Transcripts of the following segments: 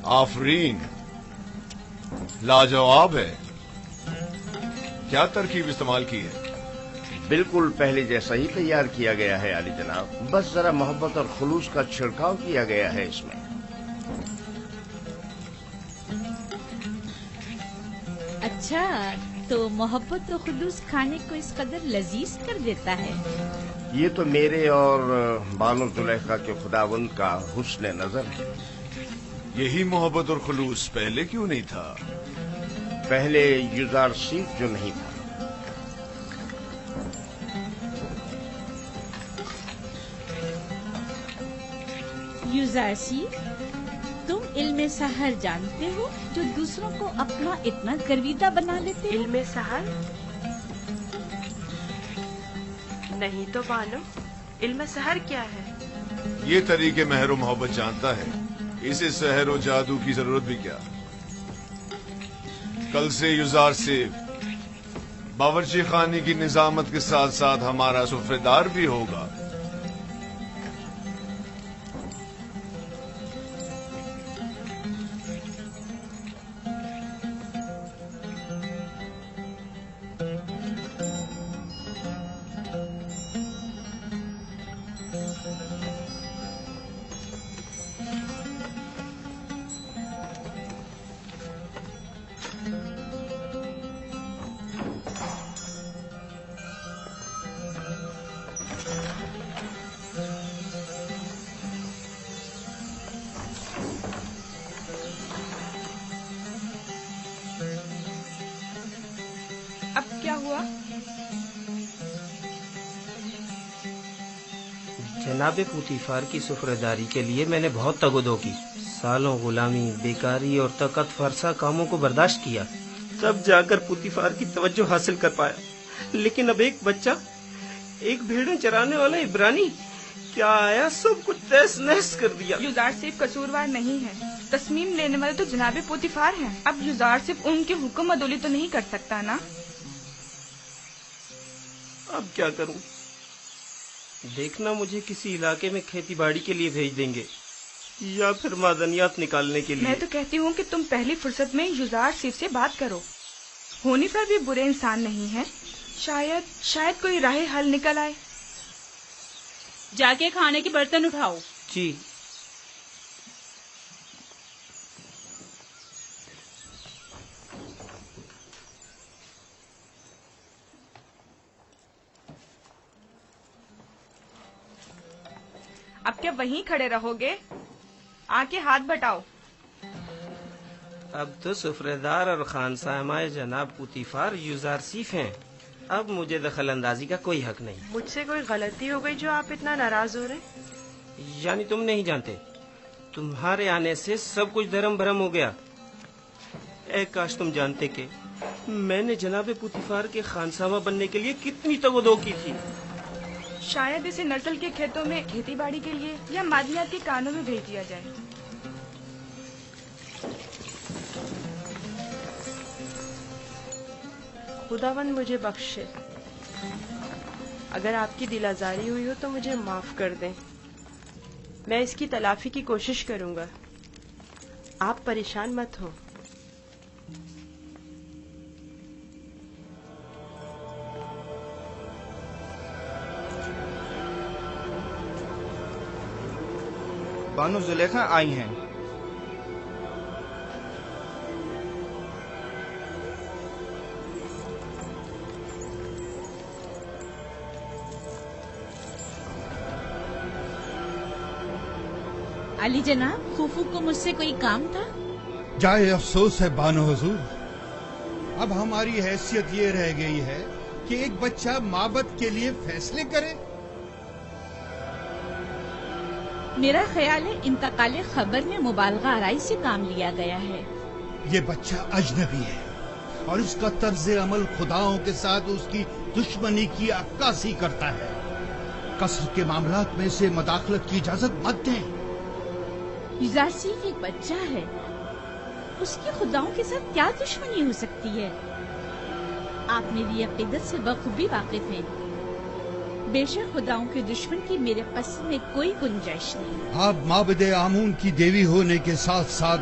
آفرین، لاجواب ہے. کیا ترکیب استعمال کی ہے؟ بالکل پہلے جیسا ہی تیار کیا گیا ہے عالی جناب، بس ذرا محبت اور خلوص کا چھڑکاؤ کیا گیا ہے اس میں. اچھا، تو محبت و خلوص کھانے کو اس قدر لذیذ کر دیتا ہے. یہ تو میرے اور بانو زلیخا کے خداوند کا حسن نظر ہے. یہی محبت اور خلوص پہلے کیوں نہیں تھا؟ پہلے یوزارسیف جو نہیں تھا. یوزارسیف، تم علم سحر جانتے ہو جو دوسروں کو اپنا اتنا گرویدہ بنا لیتے ہو؟ علم سحر؟ نہیں تو بانو، علم سحر کیا ہے؟ یہ طریقے مہر و محبت جانتا ہے، اسے سحر و جادو کی ضرورت بھی کیا. کل سے یوزارسیف باورچی خانے کی نظامت کے ساتھ ساتھ ہمارا سفرےدار بھی ہوگا. اب کیا ہوا؟ جناب پوتیفار کی سفرےداری کے لیے میں نے بہت تگ و دو کی، سالوں غلامی، بیکاری اور طاقت فرسا کاموں کو برداشت کیا، تب جا کر پوتیفار کی توجہ حاصل کر پایا. لیکن اب ایک بچہ، ایک بھیڑیں چرانے والا عبرانی کیا آیا، سب کچھ تہس نہس کر دیا. یوزارسیف قصوروار نہیں ہے، تصمیم لینے والے تو جناب پوتیفار ہیں. اب یوزارسیف ان کے حکم عدولی تو نہیں کر سکتا نا. اب کیا کروں؟ دیکھنا مجھے کسی علاقے میں کھیتی باڑی کے لیے بھیج دیں گے یا پھر معدنیات نکالنے کے لیے. میں تو کہتی ہوں کہ تم پہلی فرصت میں یوزارسیف سے بات کرو. ہونی پر بھی برے انسان نہیں ہے، شاید کوئی راہ حل نکل آئے. جا کے کھانے کے برتن اٹھاؤ. جی. اب کیا وہیں کھڑے رہو گے؟ آ کے ہاتھ بٹاؤ. اب تو سفرےدار اور خانسامہ جناب پوتیفار یوزارسیف ہیں، اب مجھے دخل اندازی کا کوئی حق نہیں. مجھ سے کوئی غلطی ہو گئی جو آپ اتنا ناراض ہو رہے؟ یعنی تم نہیں جانتے، تمہارے آنے سے سب کچھ دھرم بھرم ہو گیا. اے کاش تم جانتے کہ میں نے جناب پوتیفار کے خانسامہ بننے کے لیے کتنی تگ و دو کی تھی. شاید اسے نسل کے کھیتوں میں کھیتی باڑی کے لیے یا معدنیات کے کانوں میں بھیج دیا جائے. خداوند مجھے بخشے، اگر آپ کی دل آزاری ہوئی ہو تو مجھے معاف کر دیں. میں اس کی تلافی کی کوشش کروں گا، آپ پریشان مت ہو. بانو زلیخا آئی ہیں. علی جناب، پھوپھو کو مجھ سے کوئی کام تھا؟ جائے افسوس ہے بانو حضور، اب ہماری حیثیت یہ رہ گئی ہے کہ ایک بچہ معبد کے لیے فیصلے کرے. میرا خیال ہے انتقال خبر میں مبالغہ آرائی سے کام لیا گیا ہے. یہ بچہ اجنبی ہے اور اس کا طرز عمل خداؤں کے ساتھ اس کی دشمنی کی عکاسی کرتا ہے. قصر کے معاملات میں اسے مداخلت کی اجازت مت دیں. یوزارسیف ایک بچہ ہے، اس کی خداؤں کے ساتھ کیا دشمنی ہو سکتی ہے؟ آپ میری عقیدت سے بخوبی واقف ہیں. بے شک خداؤں کے دشمن کی میرے قصد میں کوئی گنجائش نہیں. آپ معبد آمون کی دیوی ہونے کے ساتھ ساتھ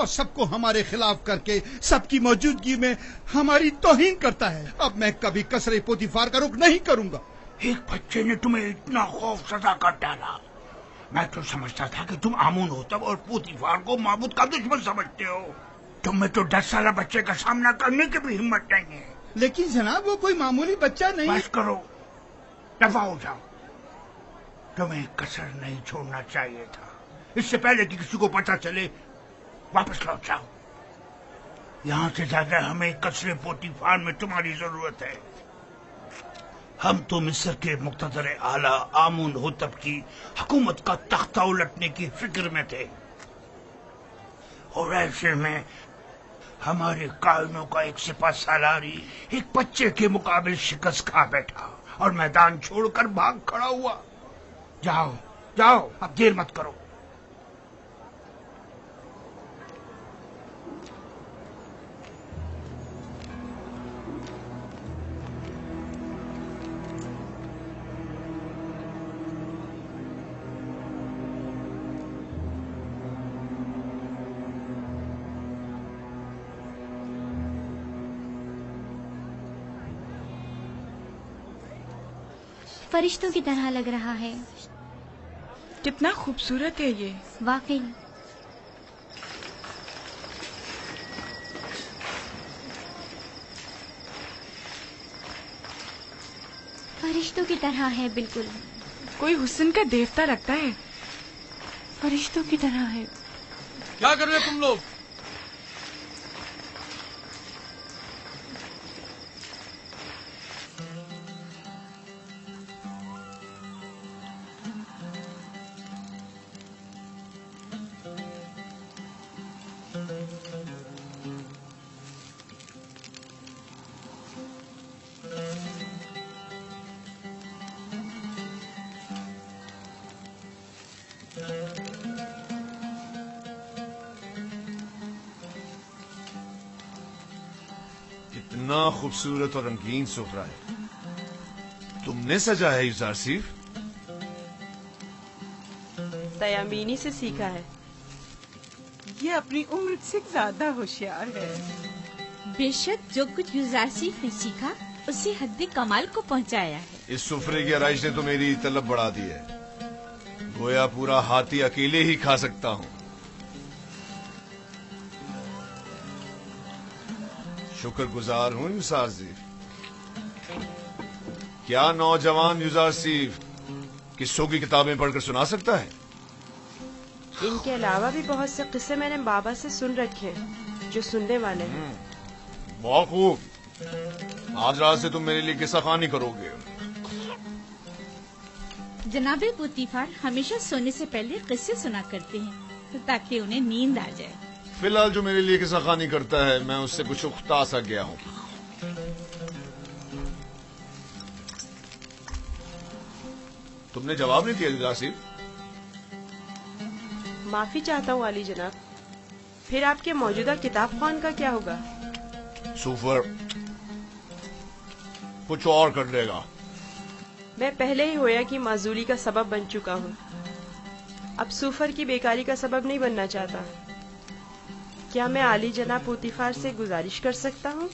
اور سب کو ہمارے خلاف کر کے سب کی موجودگی میں ہماری توہین کرتا ہے. اب میں کبھی قصر پوتیفار کا رخ نہیں کروں گا. ایک بچے نے تمہیں اتنا خوف زدہ کر ڈالا. میں تو سمجھتا تھا کہ تم آمون ہوتب اور پوتیفار کو معبود کا دشمن سمجھتے ہو. تم میں تو 10 سالہ بچے کا سامنا کرنے کی بھی ہمت نہیں ہے. لیکن جناب وہ کوئی معمولی بچہ نہیں. بس کرو، دفع ہو جاؤ. تمہیں کسر نہیں چھوڑنا چاہیے تھا. اس سے پہلے کہ کسی کو پتہ چلے واپس لوٹ جاؤ. یہاں سے زیادہ ہمیں قصر پوتیفار میں تمہاری ضرورت ہے. ہم تو مصر کے مقتدر اعلیٰ آمون ہوتب کی حکومت کا تختہ الٹنے کی فکر میں تھے، اور ایسے میں ہمارے قائدوں کا ایک سپہ سالاری ایک بچے کے مقابل شکست کھا بیٹھا اور میدان چھوڑ کر بھاگ کھڑا ہوا. جاؤ جاؤ، اب دیر مت کرو. فرشتوں کی طرح لگ رہا ہے. کتنا خوبصورت ہے یہ. واقعی. فرشتوں کی طرح ہے بالکل. کوئی حسن کا دیوتا لگتا ہے. فرشتوں کی طرح ہے. کیا کر رہے تم لوگ؟ اتنا خوبصورت اور رنگین سفرہ ہے. تم نے سجا ہے یوزارسیف؟ تیامینی سے سیکھا ہے. یہ اپنی عمر سے زیادہ ہوشیار ہے. بے شک جو کچھ یوزارسیف نے سیکھا اسے حد کمال کو پہنچایا ہے. اس سفرے کی آرائش نے تو میری طلب بڑھا دی ہے. گویا پورا ہاتھی اکیلے ہی کھا سکتا ہوں. شکر گزار ہوں یوزارسیف. کیا نوجوان یوزارسیف قصوں کی کتابیں پڑھ کر سنا سکتا ہے؟ ان کے علاوہ بھی بہت سے قصے میں نے بابا سے سن رکھے جو سننے والے ہیں. بہت خوب. آج رات سے تم میرے لیے قصہ خوانی کرو گے. جناب پوتیفار ہمیشہ سونے سے پہلے قصے سنا کرتے ہیں تاکہ انہیں نیند آ جائے. فی الحال جو میرے لیے قصہ خوانی کرتا ہے میں اس سے کچھ اختا سا گیا ہوں. تم نے جواب نہیں دیا یوزارسیف. معافی چاہتا ہوں عالی جناب. پھر آپ کے موجودہ کتاب خوان کا کیا ہوگا؟ سوفر کچھ اور کر لے گا. میں پہلے ہی ہویا کی معذوری کا سبب بن چکا ہوں. اب سوفر کی بیکاری کا سبب نہیں بننا چاہتا. کیا میں عالی جناب پوتیفار سے گزارش کر سکتا ہوں؟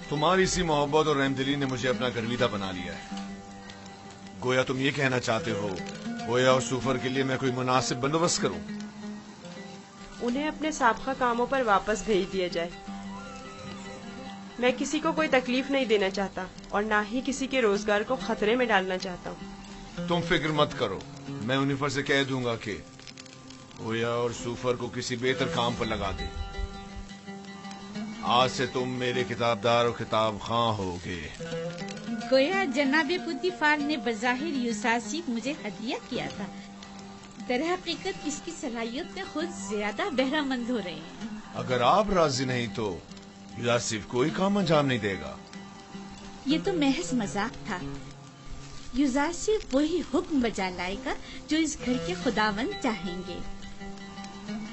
تمہاری سی محبت اور رحم دلی نے مجھے اپنا گرویدہ بنا لیا ہے. گویا تم یہ کہنا چاہتے ہو گویا اور سوفر کے لیے میں کوئی مناسب بندوبست کروں. انہیں اپنے سابقہ کاموں پر واپس بھیج دیا جائے. میں کسی کو کوئی تکلیف نہیں دینا چاہتا اور نہ ہی کسی کے روزگار کو خطرے میں ڈالنا چاہتا ہوں. تم فکر مت کرو. میں انہیں سے کہہ دوں گا کہ گویا اور سوفر کو کسی بہتر کام پر لگا دے. آج سے تم میرے کتابدار اور کتاب خواں ہوگے. گویا جناب پوتیفار نے بظاہر یوزارسیف مجھے ہدیہ کیا تھا. در حقیقت اس کی صلاحیت میں خود زیادہ بہرہ مند ہو رہے ہیں. اگر آپ راضی نہیں تو یوزارسیف کوئی کام انجام نہیں دے گا. یہ تو محض مذاق تھا. یوزارسیف وہی حکم بجا لائے گا جو اس گھر کے خداوند چاہیں گے.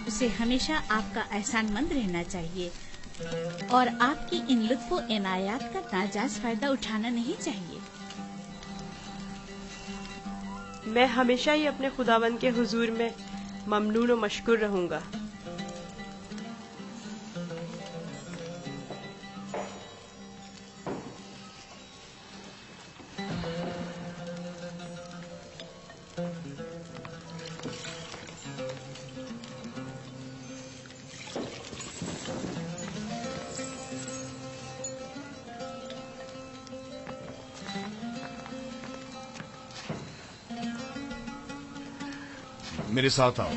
اسے ہمیشہ آپ کا احسان مند رہنا چاہیے اور آپ کی ان لطف و عنایات کا ناجائز فائدہ اٹھانا نہیں چاہیے. میں ہمیشہ ہی اپنے خداوند کے حضور میں ممنون و مشکور رہوں گا. میرے ساتھ آؤ.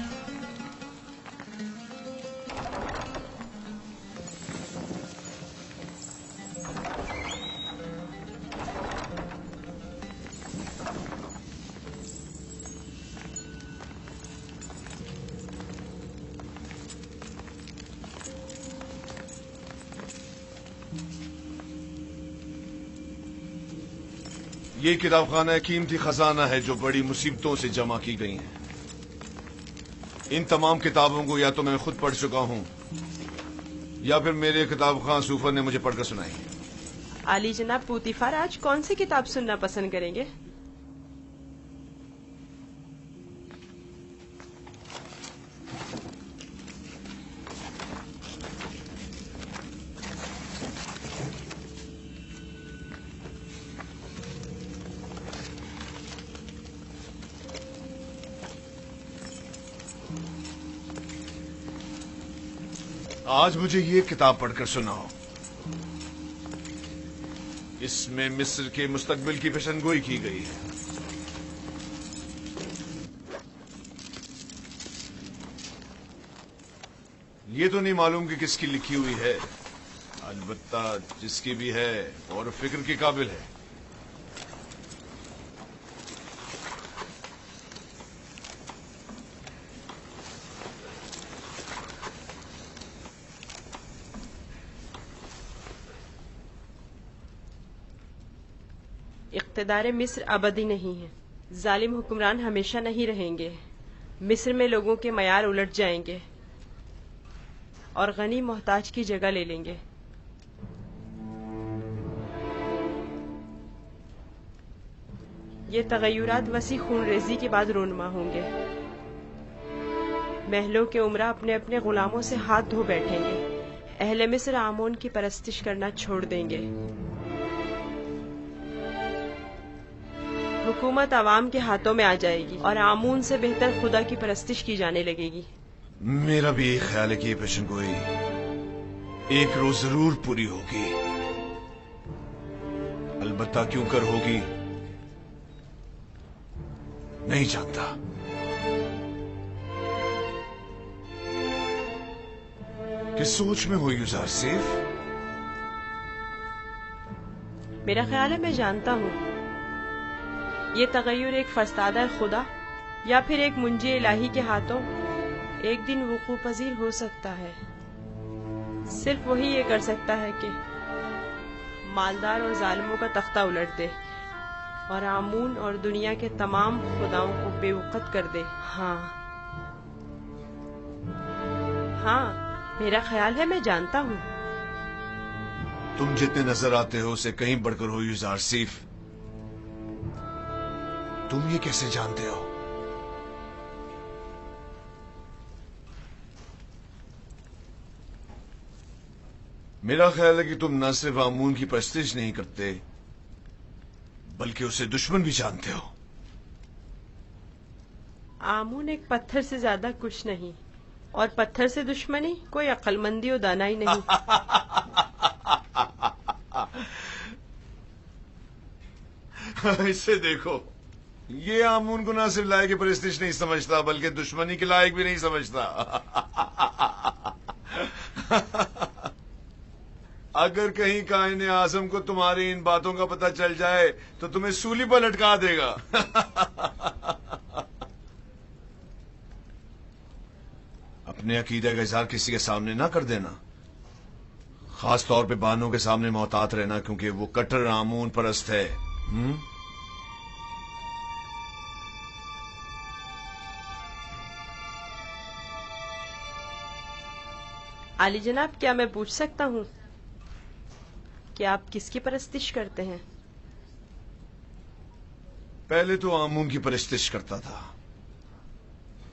یہ کتاب خانہ قیمتی خزانہ ہے جو بڑی مصیبتوں سے جمع کی گئی ہیں. ان تمام کتابوں کو یا تو میں خود پڑھ چکا ہوں یا پھر میرے کتاب خاں سوفر نے مجھے پڑھ کر سنائی. عالی جناب پوتیفار آج کون سی کتاب سننا پسند کریں گے؟ آج مجھے یہ کتاب پڑھ کر سناؤ. اس میں مصر کے مستقبل کی پیشن گوئی کی گئی ہے. یہ تو نہیں معلوم کہ کس کی لکھی ہوئی ہے، البتہ جس کی بھی ہے اور فکر کے قابل ہے. اقتدار مصر ابدی نہیں ہے. ظالم حکمران ہمیشہ نہیں رہیں گے. مصر میں لوگوں کے معیار الٹ جائیں گے اور غنی محتاج کی جگہ لے لیں گے. یہ تغیرات وسیع خون ریزی کے بعد رونما ہوں گے. محلوں کے عمرہ اپنے اپنے غلاموں سے ہاتھ دھو بیٹھیں گے. اہل مصر آمون کی پرستش کرنا چھوڑ دیں گے. حکومت عوام کے ہاتھوں میں آ جائے گی اور آمون سے بہتر خدا کی پرستش کی جانے لگے گی. میرا بھی ایک خیال ہے کہ یہ پیشن گوئی ایک روز ضرور پوری ہوگی. البتہ کیوں کر ہوگی نہیں جانتا. کس سوچ میں ہوئی یوزار سیف؟ میرا خیال ہے میں جانتا ہوں. یہ تغیر ایک فرستادہ خدا یا پھر ایک منجی الہی کے ہاتھوں ایک دن وقوع پذیر ہو سکتا ہے. صرف وہی یہ کر سکتا ہے کہ مالدار اور ظالموں کا تختہ الٹ دے اور آمون اور دنیا کے تمام خداؤں کو بے وقت کر دے. ہاں میرا خیال ہے میں جانتا ہوں. تم جتنے نظر آتے ہو اسے کہیں بڑھ کر ہو یوزار سیف. تم یہ کیسے جانتے ہو؟ میرا خیال ہے کہ تم نہ صرف آمون کی پرستش نہیں کرتے بلکہ اسے دشمن بھی جانتے ہو. آمون ایک پتھر سے زیادہ کچھ نہیں اور پتھر سے دشمنی کوئی عقل مندی و دانائی نہیں. اسے دیکھو، یہ آمون کو نہ صرف لائق پرستش نہیں سمجھتا بلکہ دشمنی کے لائق بھی نہیں سمجھتا. اگر کہیں کائن اعظم کو تمہاری ان باتوں کا پتہ چل جائے تو تمہیں سولی پر لٹکا دے گا. اپنے عقیدے کا اظہار کسی کے سامنے نہ کر دینا، خاص طور پہ بانوں کے سامنے محتاط رہنا کیونکہ وہ کٹر آمون پرست ہے. عالی جناب، کیا میں پوچھ سکتا ہوں کہ آپ کس کی پرستش کرتے ہیں؟ پہلے تو آمون کی پرستش کرتا تھا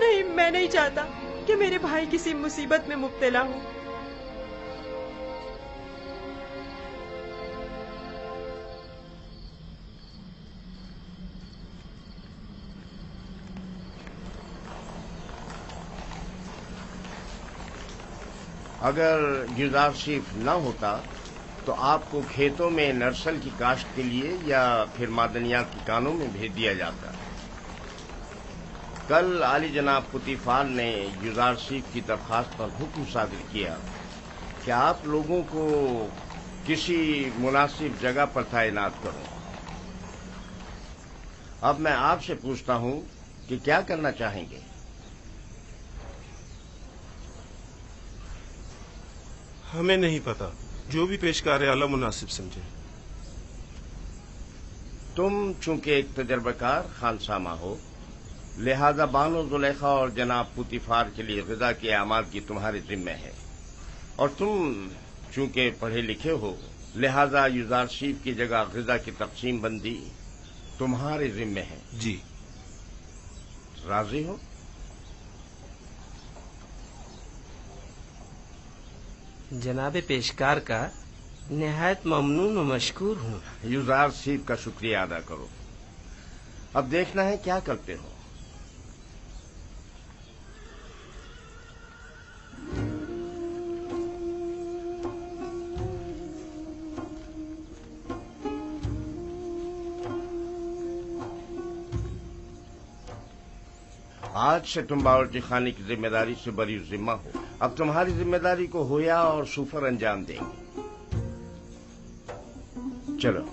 نہیں، میں نہیں چاہتا کہ میرے بھائی کسی مصیبت میں مبتلا ہو۔ اگر یوزارشیف نہ ہوتا تو آپ کو کھیتوں میں نرسل کی کاشت کے لیے یا پھر معدنیات کی کانوں میں بھیج دیا جاتا۔ کل عالی جناب پوتیفار نے یوزارشیف کی درخواست پر حکم صادر کیا کہ آپ لوگوں کو کسی مناسب جگہ پر تعینات کروں۔ اب میں آپ سے پوچھتا ہوں کہ کیا کرنا چاہیں گے؟ ہمیں نہیں پتا، جو بھی پیشکار اعلیٰ مناسب سمجھے۔ تم چونکہ ایک تجربہ کار خانسامہ ہو، لہذا بانو زلیخا اور جناب پوتیفار کے لیے غذا کے اعمال کی تمہارے ذمہ ہے، اور تم چونکہ پڑھے لکھے ہو، لہذا یوزارشیف کی جگہ غذا کی تقسیم بندی تمہارے ذمہ ہے۔ جی۔ راضی ہو؟ جناب پیشکار کا نہایت ممنون و مشکور ہوں۔ یوزارشیف کا شکریہ ادا کرو۔ اب دیکھنا ہے کیا کرتے ہو۔ آج سے تم باورچی خانے کی ذمہ داری سے بری ذمہ ہو۔ اب تمہاری ذمہ داری کو ہویا اور سوفر انجام دیں گے۔ چلو۔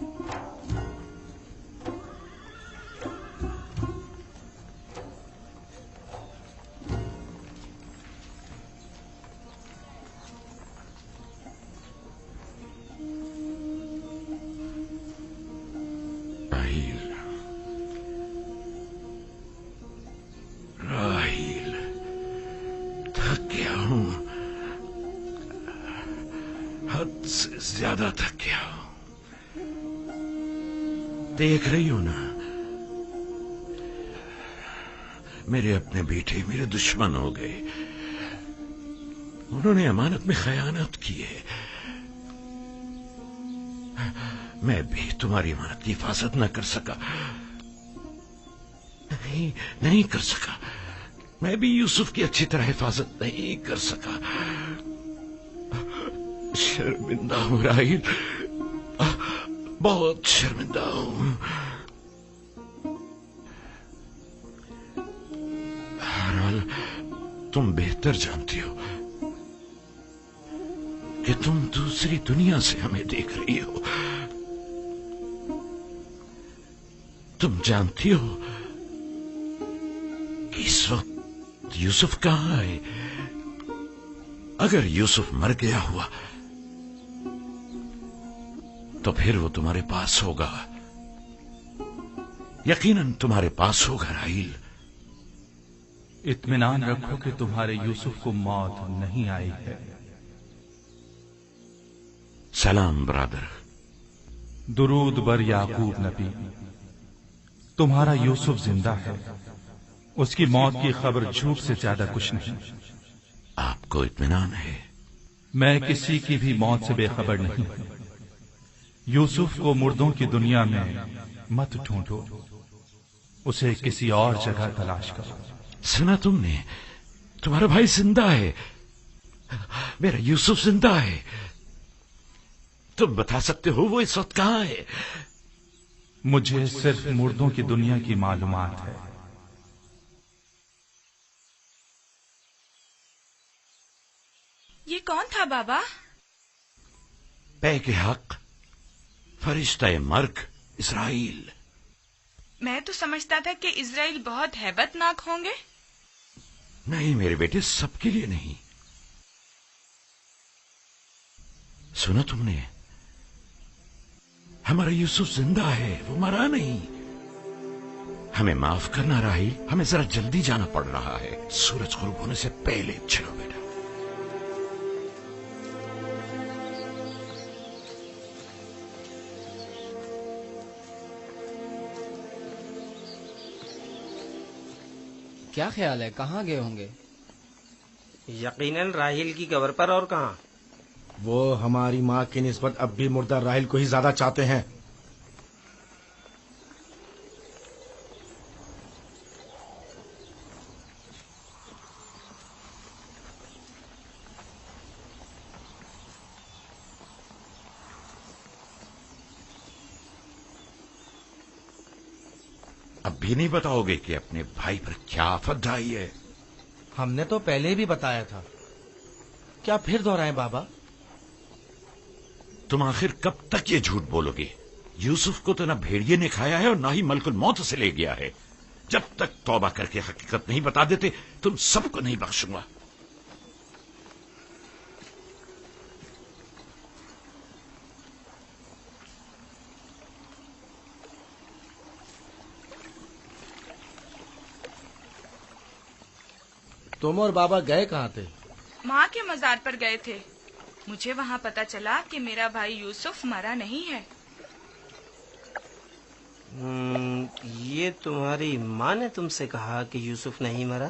زیادہ تھک گیا ہوں۔ دیکھ رہی ہو نا، میرے اپنے بیٹے میرے دشمن ہو گئے۔ انہوں نے امانت میں خیانت کی ہے۔ میں بھی تمہاری امانت کی حفاظت نہ کر سکا، نہیں کر سکا۔ میں بھی یوسف کی اچھی طرح حفاظت نہیں کر سکا۔ شرمندہ ہوں راہیل، بہت شرمندہ ہوں۔ بہرحال تم بہتر جانتی ہو کہ تم دوسری دنیا سے ہمیں دیکھ رہی ہو۔ تم جانتی ہو کہ اس وقت یوسف کہاں ہے۔ اگر یوسف مر گیا ہوا تو پھر وہ تمہارے پاس ہوگا، یقیناً تمہارے پاس ہوگا راہیل۔ اطمینان رکھو کہ تمہارے یوسف کو موت نہیں آئی ہے۔ سلام برادر۔ درود بر یعقوب نبی۔ تمہارا یوسف زندہ ہے، اس کی موت کی خبر جھوٹ سے زیادہ کچھ نہیں۔ آپ کو اطمینان ہے؟ میں کسی کی بھی موت سے بے خبر نہیں ہوں۔ یوسف کو مردوں کی دنیا میں مت ڈھونڈو، اسے کسی اور جگہ تلاش کرو۔ سنا تم نے؟ تمہارا بھائی زندہ ہے، میرا یوسف زندہ ہے۔ تم بتا سکتے ہو وہ اس وقت کہاں ہے؟ مجھے صرف مردوں کی دنیا کی معلومات ہے۔ یہ کون تھا بابا؟ پے کے حق فرشتہ مرگ اسرائیل۔ میں تو سمجھتا تھا کہ اسرائیل بہت ہیبت ناک ہوں گے۔ نہیں میرے بیٹے، سب کے لیے نہیں۔ سنا تم نے؟ ہمارا یوسف زندہ ہے، وہ مرا نہیں۔ ہمیں معاف کرنا راہیل، ہمیں ذرا جلدی جانا پڑ رہا ہے۔ سورج غروب ہونے سے پہلے چلو بیٹا۔ کیا خیال ہے کہاں گئے ہوں گے؟ یقیناً راحیل کی قبر پر، اور کہاں؟ وہ ہماری ماں کی نسبت اب بھی مردہ راحیل کو ہی زیادہ چاہتے ہیں۔ اب بھی نہیں بتاؤ گے کہ اپنے بھائی پر کیا آفت ڈھائی ہے؟ ہم نے تو پہلے بھی بتایا تھا، کیا پھر دہرائیں بابا؟ تم آخر کب تک یہ جھوٹ بولو گے؟ یوسف کو تو نہ بھیڑیے نے کھایا ہے اور نہ ہی ملک الموت سے لے گیا ہے۔ جب تک توبہ کر کے حقیقت نہیں بتا دیتے تم سب کو نہیں بخشوں گا۔ تم اور بابا گئے کہاں تھے؟ ماں کے مزار پر گئے تھے۔ مجھے وہاں پتہ چلا کہ میرا بھائی یوسف مرا نہیں ہے۔ یہ تمہاری ماں نے تم سے کہا کہ یوسف نہیں مرا؟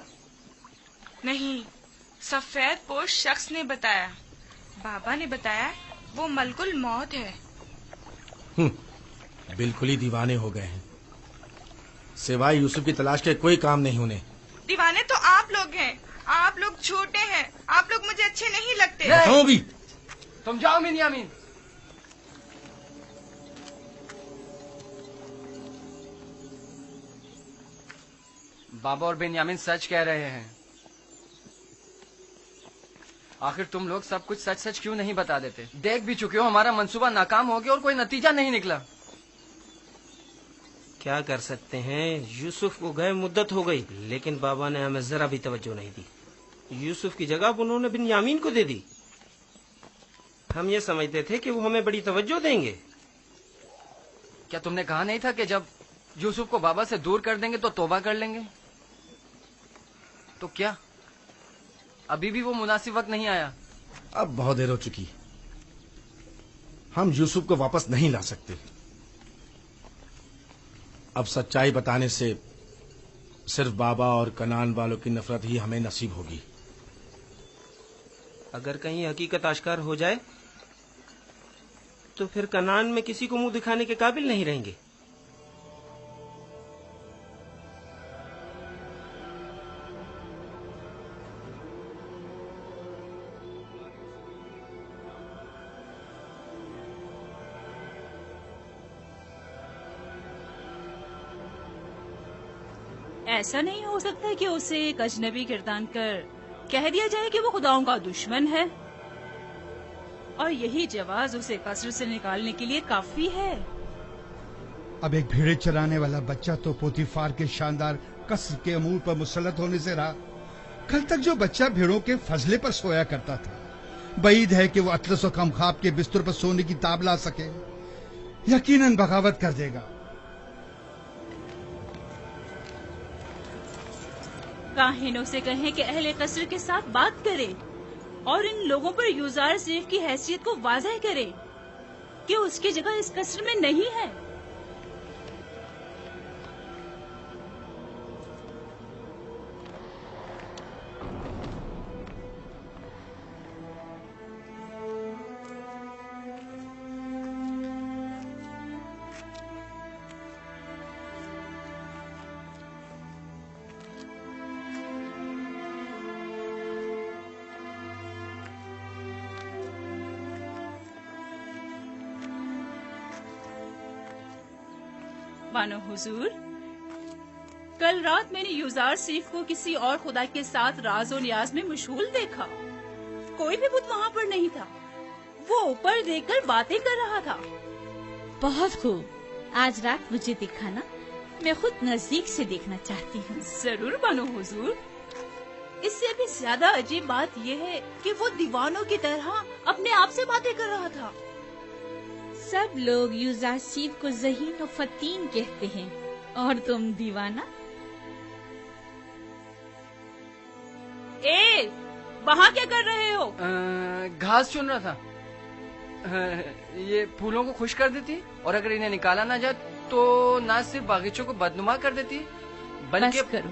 نہیں، سفید پوش شخص نے بتایا۔ بابا نے بتایا وہ ملک الموت ہے۔ بالکل ہی دیوانے ہو گئے ہیں، سوائے یوسف کی تلاش کے کوئی کام نہیں انہیں۔ دیوانے تو آپ لوگ ہیں، آپ لوگ چھوٹے ہیں، آپ لوگ مجھے اچھے نہیں لگتے۔ بتاؤ بھی، تم جاؤ بنیامین۔ بابا اور بنیامین سچ کہہ رہے ہیں۔ آخر تم لوگ سب کچھ سچ سچ کیوں نہیں بتا دیتے؟ دیکھ بھی چکے ہو ہمارا منصوبہ ناکام ہو گیا اور کوئی نتیجہ نہیں نکلا۔ کیا کر سکتے ہیں، یوسف کو گئے مدت ہو گئی، لیکن بابا نے ہمیں ذرا بھی توجہ نہیں دی۔ یوسف کی جگہ انہوں نے بنیامین کو دے دی۔ ہم یہ سمجھتے تھے کہ وہ ہمیں بڑی توجہ دیں گے۔ کیا تم نے کہا نہیں تھا کہ جب یوسف کو بابا سے دور کر دیں گے تو توبہ کر لیں گے؟ تو کیا ابھی بھی وہ مناسب وقت نہیں آیا؟ اب بہت دیر ہو چکی، ہم یوسف کو واپس نہیں لا سکتے۔ اب سچائی بتانے سے صرف بابا اور کنان والوں کی نفرت ہی ہمیں نصیب ہوگی۔ اگر کہیں حقیقت آشکار ہو جائے تو پھر کنان میں کسی کو منہ دکھانے کے قابل نہیں رہیں گے۔ ایسا نہیں ہو سکتا کہ اسے ایک اجنبی گردان کر کہہ دیا جائے کہ وہ خداؤں کا دشمن ہے، اور یہی جواز اسے قصر سے نکالنے کے لیے کافی ہے۔ اب ایک بھیڑے چرانے والا بچہ تو پوتیفار کے شاندار قصر کے امور پر مسلط ہونے سے رہا۔ کل تک جو بچہ بھیڑوں کے فضلے پر سویا کرتا تھا، بعید ہے کہ وہ اطلس و کمخاب کے بستر پر سونے کی تاب لا سکے۔ یقیناً بغاوت کر دے گا۔ کاہنوں سے کہیں کہ اہل قصر کے ساتھ بات کرے اور ان لوگوں پر یوزار سیف کی حیثیت کو واضح کرے کہ اس کی جگہ اس قصر میں نہیں ہے۔ بانو حضور، کل رات میں نے یوزار سیف کو کسی اور خدا کے ساتھ راز و نیاز میں مشغول دیکھا۔ کوئی بھی بت وہاں پر نہیں تھا، وہ اوپر دیکھ کر باتیں کر رہا تھا۔ بہت خوب، آج رات مجھے دکھانا، میں خود نزدیک سے دیکھنا چاہتی ہوں۔ ضرور بانو حضور۔ اس سے بھی زیادہ عجیب بات یہ ہے کہ وہ دیوانوں کی طرح اپنے آپ سے باتیں کر رہا تھا۔ سب لوگ یوزار سیف کو ذہین و فتین کہتے ہیں، اور تم دیوانہ۔ وہاں کیا کر رہے ہو؟ گھاس چن رہا تھا۔ یہ پھولوں کو خوش کر دیتی، اور اگر انہیں نکالا نہ جائے تو نہ صرف باغیچوں کو بدنما کر دیتی بلکہ… بس کرو،